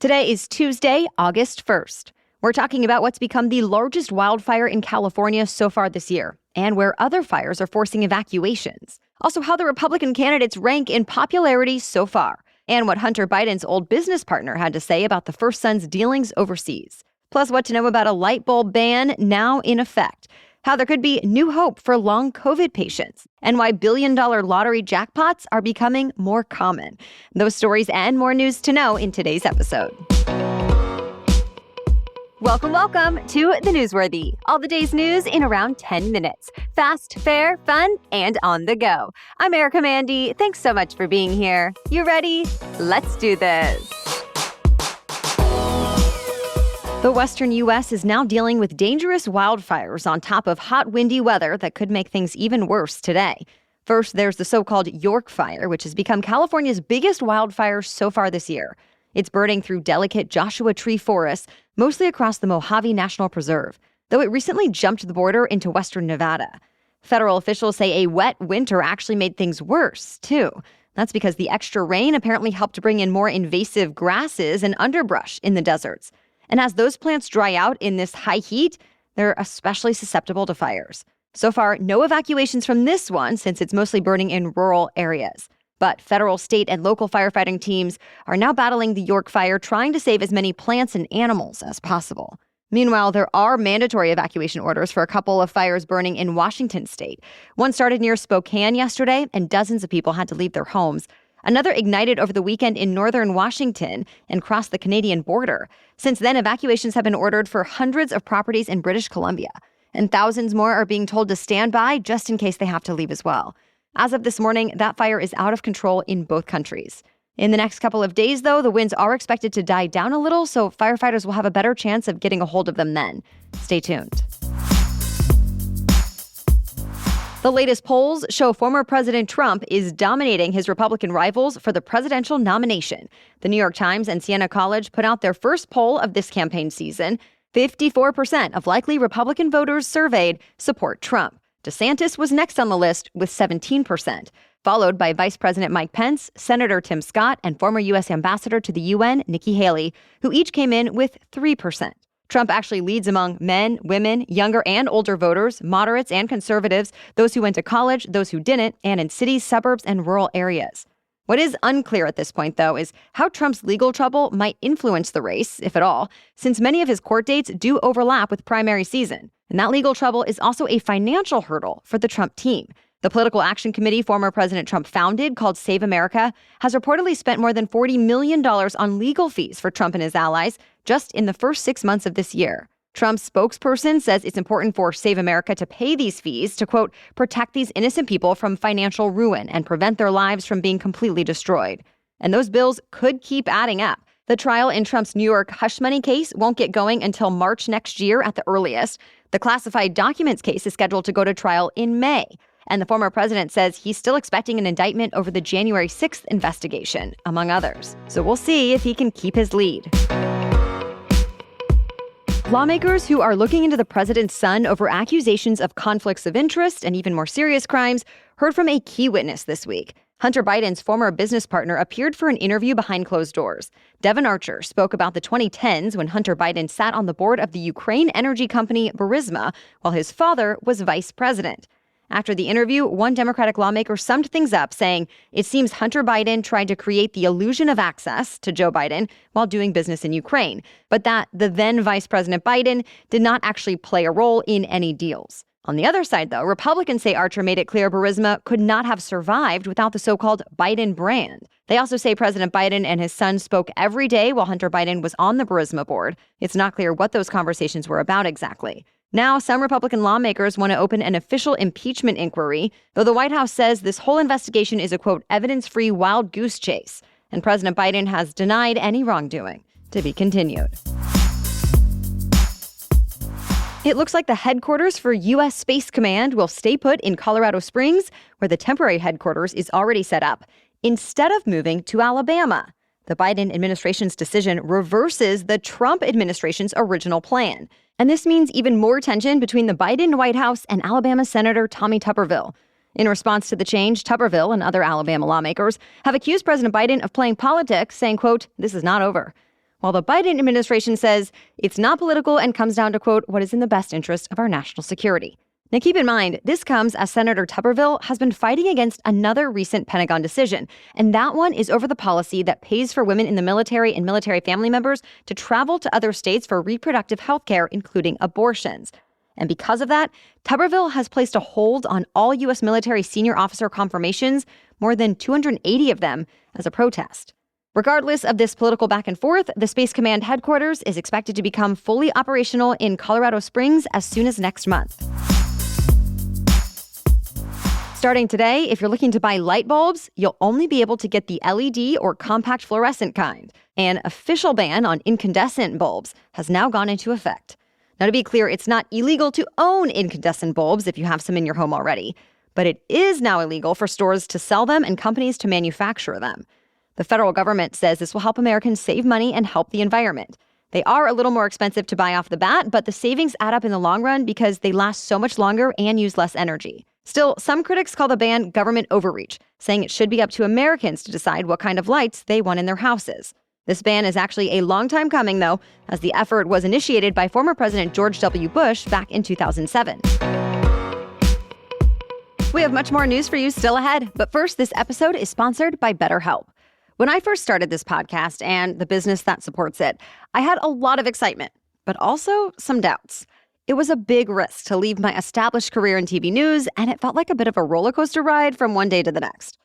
Today is Tuesday, August 1st. We're talking about what's become the largest wildfire in California so far this year, and where other fires are forcing evacuations. Also, how the Republican candidates rank in popularity so far, and what Hunter Biden's old business partner had to say about the first son's dealings overseas. Plus, what to know about a light bulb ban now in effect, how there could be new hope for long COVID patients, and why billion-dollar lottery jackpots are becoming more common. Those stories and more news to know in today's episode. Welcome to The Newsworthy. All the day's news in around 10 minutes. Fast, fair, fun, and on the go. I'm Erica Mandy. Thanks so much for being here. You ready? Let's do this. The western U.S. is now dealing with dangerous wildfires on top of hot, windy weather that could make things even worse today. First, there's the so-called York Fire, which has become California's biggest wildfire so far this year. It's burning through delicate Joshua tree forests, mostly across the Mojave National Preserve, though it recently jumped the border into western Nevada. Federal officials say a wet winter actually made things worse, too. That's because the extra rain apparently helped bring in more invasive grasses and underbrush in the deserts. And as those plants dry out in this high heat, they're especially susceptible to fires. So far, no evacuations from this one since it's mostly burning in rural areas. But federal, state, and local firefighting teams are now battling the York Fire, trying to save as many plants and animals as possible. Meanwhile, there are mandatory evacuation orders for a couple of fires burning in Washington state. One started near Spokane yesterday, and dozens of people had to leave their homes. Another ignited over the weekend in northern Washington and crossed the Canadian border. Since then, evacuations have been ordered for hundreds of properties in British Columbia, and thousands more are being told to stand by just in case they have to leave as well. As of this morning, that fire is out of control in both countries. In the next couple of days, though, the winds are expected to die down a little, so firefighters will have a better chance of getting a hold of them then. Stay tuned. The latest polls show former President Trump is dominating his Republican rivals for the presidential nomination. The New York Times and Siena College put out their first poll of this campaign season. 54% of likely Republican voters surveyed support Trump. DeSantis was next on the list with 17%, followed by Vice President Mike Pence, Senator Tim Scott, and former U.S. Ambassador to the UN, Nikki Haley, who each came in with 3%. Trump actually leads among men, women, younger and older voters, moderates and conservatives, those who went to college, those who didn't, and in cities, suburbs, and rural areas. What is unclear at this point, though, is how Trump's legal trouble might influence the race, if at all, since many of his court dates do overlap with primary season. And that legal trouble is also a financial hurdle for the Trump team. The political action committee former President Trump founded, called Save America, has reportedly spent more than $40 million on legal fees for Trump and his allies just in the first 6 months of this year. Trump's spokesperson says it's important for Save America to pay these fees to, quote, protect these innocent people from financial ruin and prevent their lives from being completely destroyed. And those bills could keep adding up. The trial in Trump's New York hush money case won't get going until March next year at the earliest. The classified documents case is scheduled to go to trial in May. And the former president says he's still expecting an indictment over the January 6th investigation, among others. So we'll see if he can keep his lead. Lawmakers who are looking into the president's son over accusations of conflicts of interest and even more serious crimes heard from a key witness this week. Hunter Biden's former business partner appeared for an interview behind closed doors. Devon Archer spoke about the 2010s when Hunter Biden sat on the board of the Ukraine energy company Burisma while his father was vice president. After the interview, one Democratic lawmaker summed things up, saying it seems Hunter Biden tried to create the illusion of access to Joe Biden while doing business in Ukraine, but that the then Vice President Biden did not actually play a role in any deals. On the other side, though, Republicans say Archer made it clear Burisma could not have survived without the so-called Biden brand. They also say President Biden and his son spoke every day while Hunter Biden was on the Burisma board. It's not clear what those conversations were about exactly. Now, some Republican lawmakers want to open an official impeachment inquiry, though the White House says this whole investigation is a, quote, evidence-free wild goose chase, and President Biden has denied any wrongdoing. To be continued. It looks like the headquarters for U.S. Space Command will stay put in Colorado Springs, where the temporary headquarters is already set up, instead of moving to Alabama. The Biden administration's decision reverses the Trump administration's original plan. And this means even more tension between the Biden White House and Alabama Senator Tommy Tuberville. In response to the change, Tuberville and other Alabama lawmakers have accused President Biden of playing politics, saying, quote, "This is not over." while the Biden administration says it's not political and comes down to, quote, what is in the best interest of our national security. Now, keep in mind, this comes as Senator Tuberville has been fighting against another recent Pentagon decision, and that one is over the policy that pays for women in the military and military family members to travel to other states for reproductive health care, including abortions. And because of that, Tuberville has placed a hold on all U.S. military senior officer confirmations, more than 280 of them, as a protest. Regardless of this political back and forth, the Space Command headquarters is expected to become fully operational in Colorado Springs as soon as next month. Starting today, if you're looking to buy light bulbs, you'll only be able to get the LED or compact fluorescent kind. An official ban on incandescent bulbs has now gone into effect. Now, to be clear, it's not illegal to own incandescent bulbs if you have some in your home already, but it is now illegal for stores to sell them and companies to manufacture them. The federal government says this will help Americans save money and help the environment. They are a little more expensive to buy off the bat, but the savings add up in the long run because they last so much longer and use less energy. Still, some critics call the ban government overreach, saying it should be up to Americans to decide what kind of lights they want in their houses. This ban is actually a long time coming, though, as the effort was initiated by former President George W. Bush back in 2007. We have much more news for you still ahead, but first, this episode is sponsored by BetterHelp. When I first started this podcast and the business that supports it, I had a lot of excitement, but also some doubts. It was a big risk to leave my established career in TV news, and it felt like a bit of a roller coaster ride from one day to the next.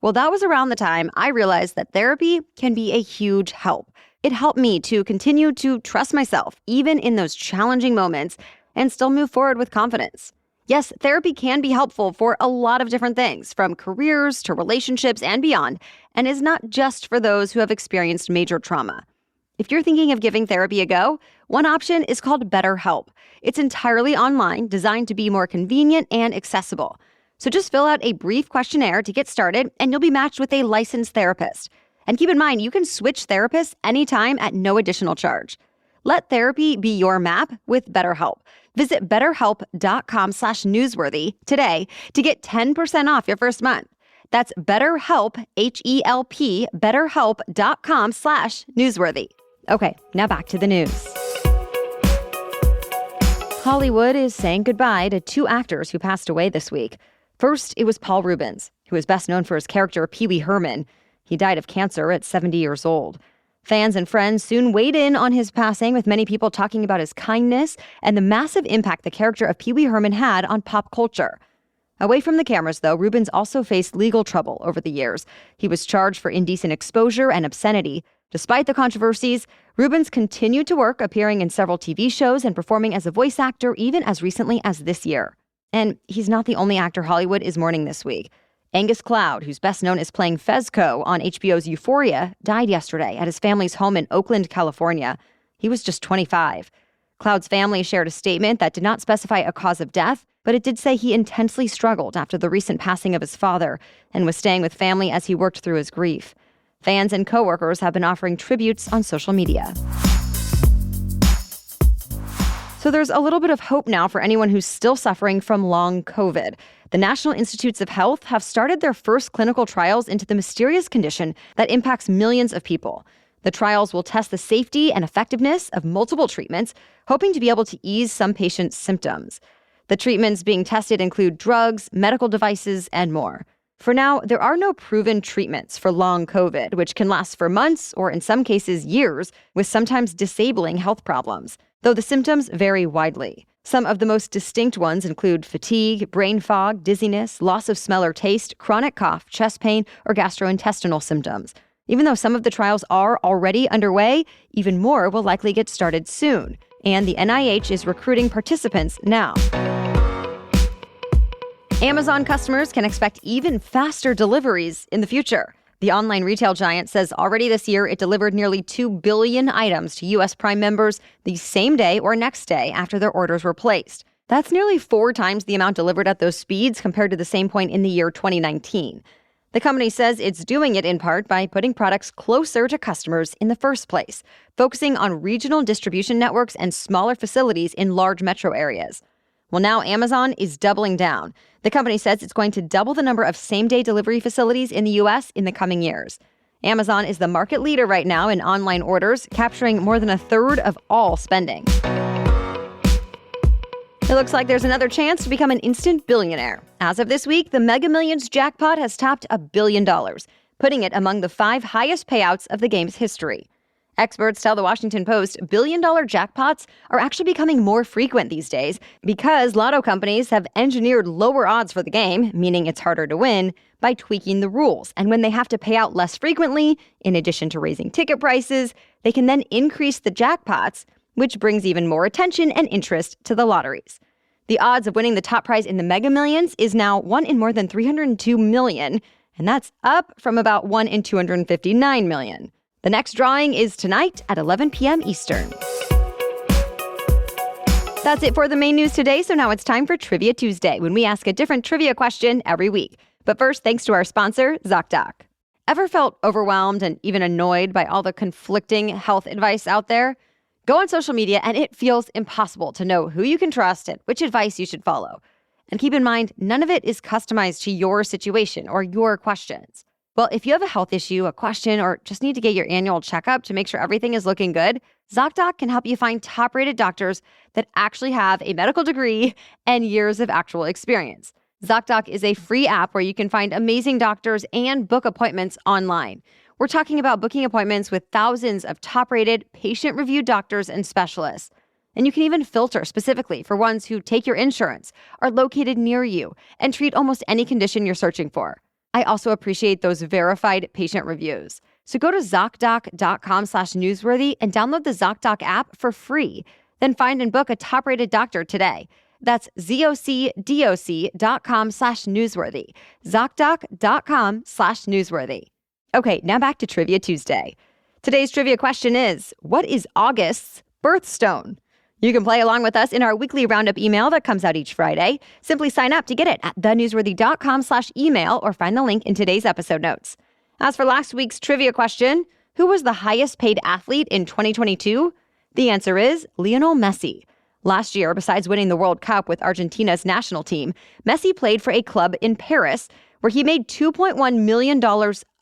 Well, that was around the time I realized that therapy can be a huge help. It helped me to continue to trust myself, even in those challenging moments, and still move forward with confidence. Yes, therapy can be helpful for a lot of different things, from careers to relationships and beyond, and is not just for those who have experienced major trauma. If you're thinking of giving therapy a go, one option is called BetterHelp. It's entirely online, designed to be more convenient and accessible. So just fill out a brief questionnaire to get started, and you'll be matched with a licensed therapist. And keep in mind, you can switch therapists anytime at no additional charge. Let therapy be your map with BetterHelp. Visit betterhelp.com/newsworthy today to get 10% off your first month. That's BetterHelp, H-E-L-P, betterhelp.com/newsworthy. Okay, now back to the news. Hollywood is saying goodbye to two actors who passed away this week. First, it was Paul Reubens, who is best known for his character Pee Wee Herman. He died of cancer at 70 years old. Fans and friends soon weighed in on his passing, with many people talking about his kindness and the massive impact the character of Pee Wee Herman had on pop culture. Away from the cameras, though, Reubens also faced legal trouble over the years. He was charged for indecent exposure and obscenity. Despite the controversies, Reubens continued to work, appearing in several TV shows and performing as a voice actor even as recently as this year. And he's not the only actor Hollywood is mourning this week. Angus Cloud, who's best known as playing Fezco on HBO's Euphoria, died yesterday at his family's home in Oakland, California. He was just 25. Cloud's family shared a statement that did not specify a cause of death, but it did say he intensely struggled after the recent passing of his father and was staying with family as he worked through his grief. Fans and coworkers have been offering tributes on social media. So there's a little bit of hope now for anyone who's still suffering from long COVID. The National Institutes of Health have started their first clinical trials into the mysterious condition that impacts millions of people. The trials will test the safety and effectiveness of multiple treatments, hoping to be able to ease some patients' symptoms. The treatments being tested include drugs, medical devices, and more. For now, there are no proven treatments for long COVID, which can last for months or in some cases years, with sometimes disabling health problems, though the symptoms vary widely. Some of the most distinct ones include fatigue, brain fog, dizziness, loss of smell or taste, chronic cough, chest pain, or gastrointestinal symptoms. Even though some of the trials are already underway, even more will likely get started soon, and the NIH is recruiting participants now. Amazon customers can expect even faster deliveries in the future. The online retail giant says already this year it delivered nearly 2 billion items to U.S. Prime members the same day or next day after their orders were placed. That's nearly 4 times the amount delivered at those speeds compared to the same point in the year 2019. The company says it's doing it in part by putting products closer to customers in the first place, focusing on regional distribution networks and smaller facilities in large metro areas. Well, now Amazon is doubling down. The company says it's going to double the number of same-day delivery facilities in the U.S. in the coming years. Amazon is the market leader right now in online orders, capturing more than a third of all spending. It looks like there's another chance to become an instant billionaire. As of this week, the Mega Millions jackpot has topped $1 billion, putting it among the 5 highest payouts of the game's history. Experts tell the Washington Post billion-dollar jackpots are actually becoming more frequent these days because lotto companies have engineered lower odds for the game, meaning it's harder to win, by tweaking the rules. And when they have to pay out less frequently, in addition to raising ticket prices, they can then increase the jackpots, which brings even more attention and interest to the lotteries. The odds of winning the top prize in the Mega Millions is now 1 in more than 302 million, and that's up from about 1 in 259 million. The next drawing is tonight at 11 p.m. Eastern. That's it for the main news today, so now it's time for Trivia Tuesday, when we ask a different trivia question every week. But first, thanks to our sponsor, ZocDoc. Ever felt overwhelmed and even annoyed by all the conflicting health advice out there? Go on social media and it feels impossible to know who you can trust and which advice you should follow. And keep in mind, none of it is customized to your situation or your questions. Well, if you have a health issue, a question, or just need to get your annual checkup to make sure everything is looking good, ZocDoc can help you find top-rated doctors that actually have a medical degree and years of actual experience. ZocDoc is a free app where you can find amazing doctors and book appointments online. We're talking about booking appointments with thousands of top-rated, patient-reviewed doctors and specialists. And you can even filter specifically for ones who take your insurance, are located near you, and treat almost any condition you're searching for. I also appreciate those verified patient reviews. So go to ZocDoc.com/newsworthy and download the ZocDoc app for free. Then find and book a top-rated doctor today. That's ZocDoc.com/newsworthy. ZocDoc.com/newsworthy. Okay, now back to Trivia Tuesday. Today's trivia question is, what is August's birthstone? You can play along with us in our weekly roundup email that comes out each Friday. Simply sign up to get it at thenewsworthy.com/email or find the link in today's episode notes. As for last week's trivia question, who was the highest paid athlete in 2022? The answer is Lionel Messi. Last year, besides winning the World Cup with Argentina's national team, Messi played for a club in Paris where he made $2.1 million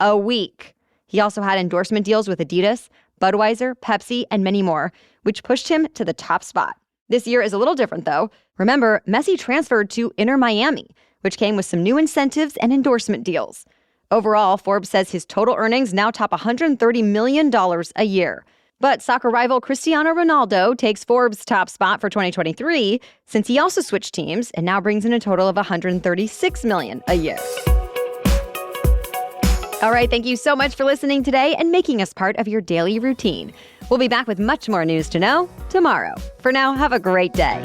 a week. He also had endorsement deals with Adidas, Budweiser, Pepsi, and many more, which pushed him to the top spot. This year is a little different, though. Remember, Messi transferred to Inter Miami, which came with some new incentives and endorsement deals. Overall, Forbes says his total earnings now top $130 million a year. But soccer rival Cristiano Ronaldo takes Forbes' top spot for 2023, since he also switched teams and now brings in a total of $136 million a year. All right, thank you so much for listening today and making us part of your daily routine. We'll be back with much more news to know tomorrow. For now, have a great day.